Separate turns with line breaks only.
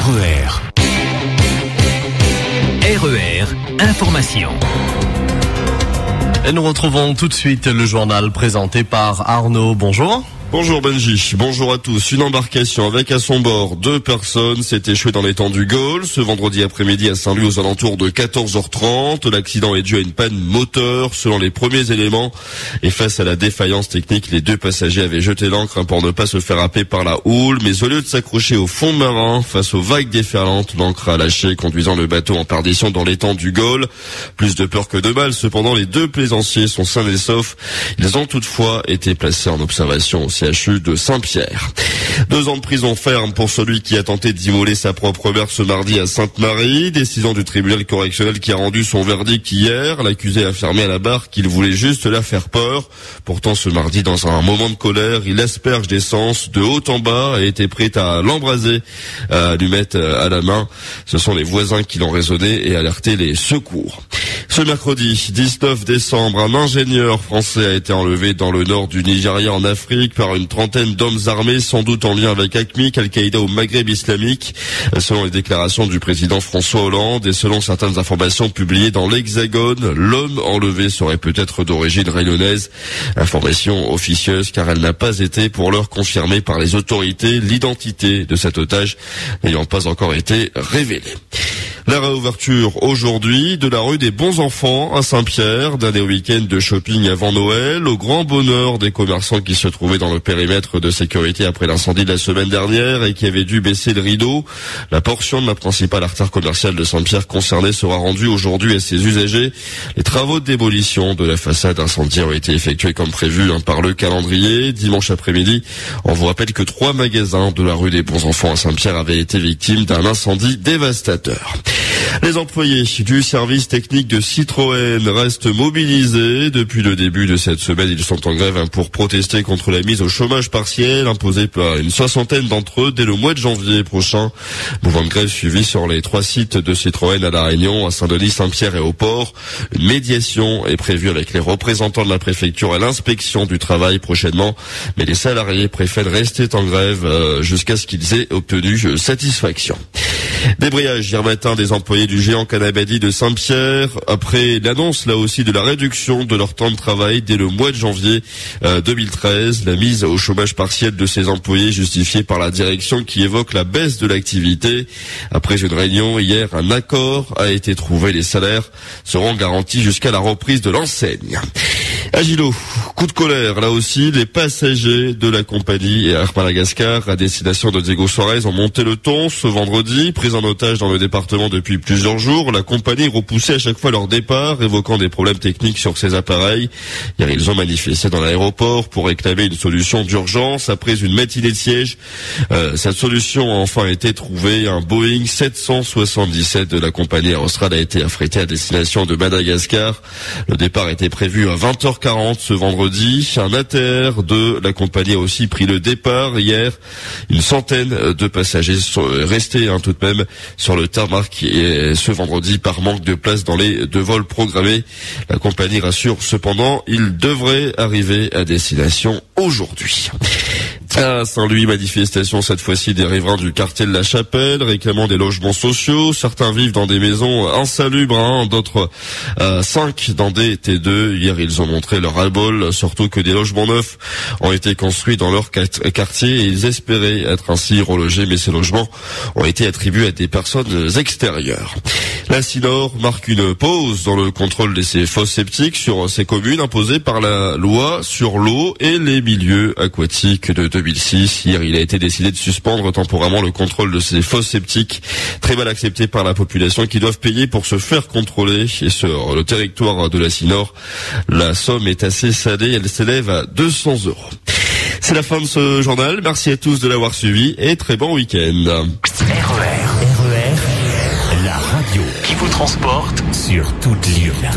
RER, information.
Et nous retrouvons tout de suite le journal présenté par Arnaud. Bonjour.
Bonjour Benji, bonjour à tous. Une embarcation avec à son bord 2 personnes s'est échouée dans l'étang du Gaule ce vendredi après-midi à Saint-Louis aux alentours de 14h30. L'accident est dû à une panne moteur selon les premiers éléments. Et face à la défaillance technique, les 2 passagers avaient jeté l'ancre pour ne pas se faire happer par la houle. Mais au lieu de s'accrocher au fond marin face aux vagues déferlantes, l'ancre a lâché, conduisant le bateau en perdition dans l'étang du Gaule. Plus de peur que de mal, cependant, les 2 plaisanciers sont sains et saufs. Ils ont toutefois été placés en observation au CHU de Saint-Pierre. 2 ans de prison ferme pour celui qui a tenté d'immoler sa propre mère ce mardi à Sainte-Marie. Décision du tribunal correctionnel qui a rendu son verdict hier. L'accusé a affirmé à la barre qu'il voulait juste la faire peur. Pourtant, ce mardi, dans un moment de colère, il asperge d'essence de haut en bas et était prêt à l'embraser, à lui mettre à la main. Ce sont les voisins qui l'ont raisonné et alerté les secours. Ce mercredi 19 décembre, un ingénieur français a été enlevé dans le nord du Nigeria en Afrique par une trentaine d'hommes armés, sans doute en lien avec AQMI, Al-Qaïda au Maghreb islamique, selon les déclarations du président François Hollande et selon certaines informations publiées dans l'Hexagone. L'homme enlevé serait peut-être d'origine réunionnaise. Information officieuse car elle n'a pas été pour l'heure confirmée par les autorités, l'identité de cet otage n'ayant pas encore été révélée. La réouverture aujourd'hui de la rue des Bons Enfants à Saint-Pierre, d'un des week-ends de shopping avant Noël, au grand bonheur des commerçants qui se trouvaient dans le périmètre de sécurité après l'incendie de la semaine dernière et qui avaient dû baisser le rideau. La portion de la principale artère commerciale de Saint-Pierre concernée sera rendue aujourd'hui à ses usagers. Les travaux de démolition de la façade incendiée ont été effectués comme prévu par le calendrier. Dimanche après-midi, on vous rappelle que 3 magasins de la rue des Bons Enfants à Saint-Pierre avaient été victimes d'un incendie dévastateur. Les employés du service technique de Citroën restent mobilisés. Depuis le début de cette semaine, ils sont en grève pour protester contre la mise au chômage partiel imposée par une 60aine d'entre eux dès le mois de janvier prochain. Mouvement de grève suivi sur les 3 sites de Citroën à La Réunion, à Saint-Denis, Saint-Pierre et au Port. Une médiation est prévue avec les représentants de la préfecture et l'inspection du travail prochainement. Mais les salariés préfèrent rester en grève jusqu'à ce qu'ils aient obtenu satisfaction. Débrayage hier matin des employés du géant Canabadi de Saint-Pierre après l'annonce là aussi de la réduction de leur temps de travail dès le mois de janvier 2013. La mise au chômage partiel de ces employés justifiée par la direction qui évoque la baisse de l'activité. Après une réunion hier, un accord a été trouvé. Les salaires seront garantis jusqu'à la reprise de l'enseigne. À Gilo, coup de colère, là aussi, les passagers de la compagnie Air Madagascar à destination de Diego Suarez ont monté le ton ce vendredi. Pris en otage dans le département depuis plusieurs jours, la compagnie repoussait à chaque fois leur départ, évoquant des problèmes techniques sur ses appareils. Hier, ils ont manifesté dans l'aéroport pour réclamer une solution d'urgence. Après une matinée de siège, cette solution a enfin été trouvée. Un Boeing 777 de la compagnie Air Austral a été affrété à destination de Madagascar. Le départ était prévu à 20h40 ce vendredi. Un ATR de la compagnie a aussi pris le départ hier. Une centaine de passagers sont restés tout de même sur le tarmac et ce vendredi par manque de place dans les 2 vols programmés. La compagnie rassure cependant, ils devraient arriver à destination aujourd'hui. À Saint-Louis, manifestation cette fois-ci des riverains du quartier de la Chapelle, réclamant des logements sociaux. Certains vivent dans des maisons insalubres, d'autres 5 dans des T2. Hier, ils ont montré leur ras-le-bol, surtout que des logements neufs ont été construits dans leur quartier et ils espéraient être ainsi relogés, mais ces logements ont été attribués à des personnes extérieures. La Sinor marque une pause dans le contrôle de ces fosses septiques sur ces communes imposées par la loi sur l'eau et les milieux aquatiques de 2006. Hier, il a été décidé de suspendre temporairement le contrôle de ces fosses septiques, très mal acceptées par la population qui doivent payer pour se faire contrôler. Et sur le territoire de la Sinor, la somme est assez salée, elle s'élève à 200 €. C'est la fin de ce journal. Merci à tous de l'avoir suivi et très bon week-end.
RER, la radio qui vous transporte sur toute l'île.